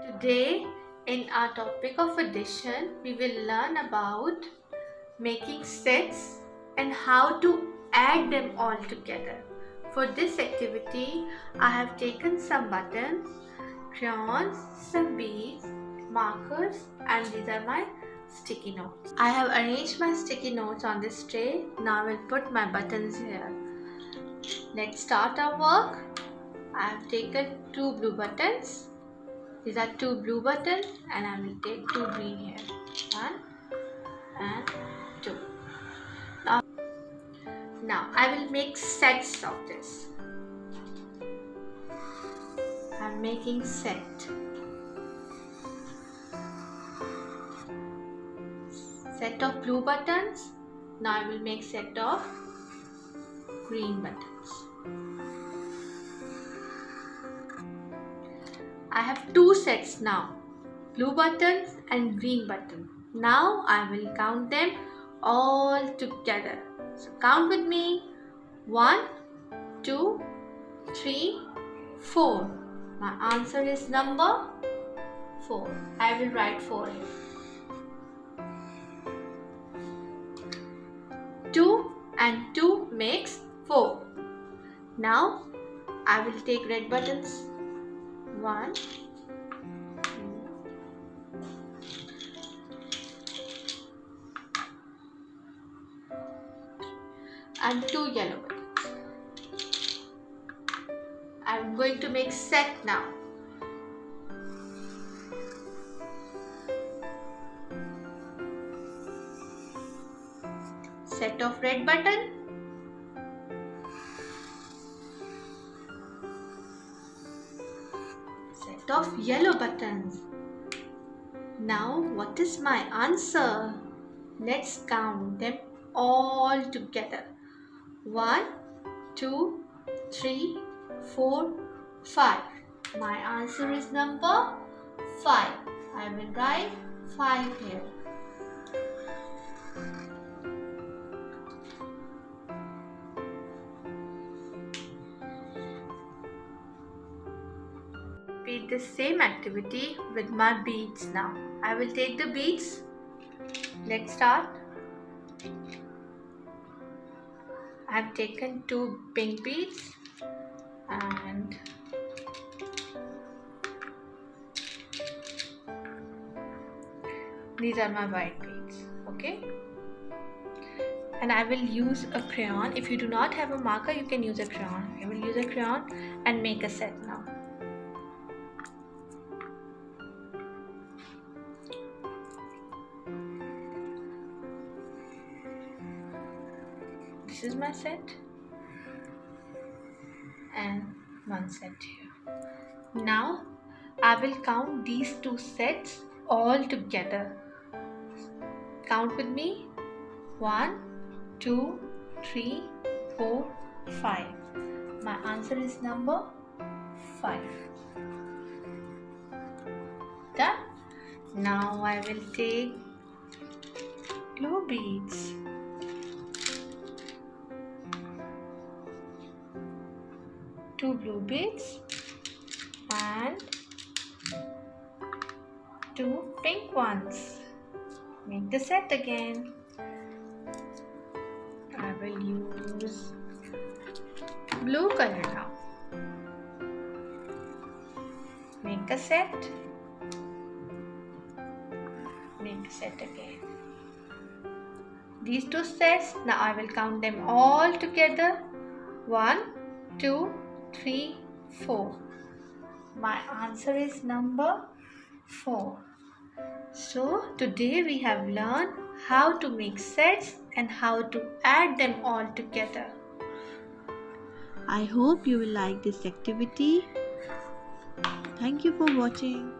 Today, in our topic of addition, we will learn about making sets and how to add them all together. For this activity, I have taken some buttons, crayons, some beads, markers, and these are my sticky notes. I have arranged my sticky notes on this tray. Now I will put my buttons here. Let's start our work. I have taken two blue buttons. These are two blue buttons and I will take two green here. One and two. Now I will make sets of this. I am making set. Set of blue buttons. Now I will make set of green buttons. I have two sets now. Blue buttons and green button. Now I will count them all together. So count with me. 1, 2, 3, 4. My answer is number 4. I will write 4 here. 2 and 2 makes 4. Now I will take red buttons. 1, 2, and 2 yellow buttons. I am going to make set now. Set of red button. Set of yellow buttons. Now what is my answer? Let's count them all together. 1, 2, 3, 4, 5. My answer is number 5. I will write 5 here. Repeat the same activity with my beads now. I will take the beads. Let's start. I have taken two pink beads and these are my white beads. Okay. And I will use a crayon. If you do not have a marker, you can use a crayon. I will use a crayon and make a set now. This is my set and one set here. Now I will count these two sets all together. Count with me. 1, 2, 3, 4, 5. My answer is number 5. Done. Now I will take blue beads. Two blue beads and two pink ones. Make the set again. I will use blue color now. Make a set. Make a set again. These two sets, now I will count them all together. 1, 2, 3, 4. My answer is number 4. So today we have learned how to make sets and how to add them all together. I hope you will like this activity. Thank you for watching.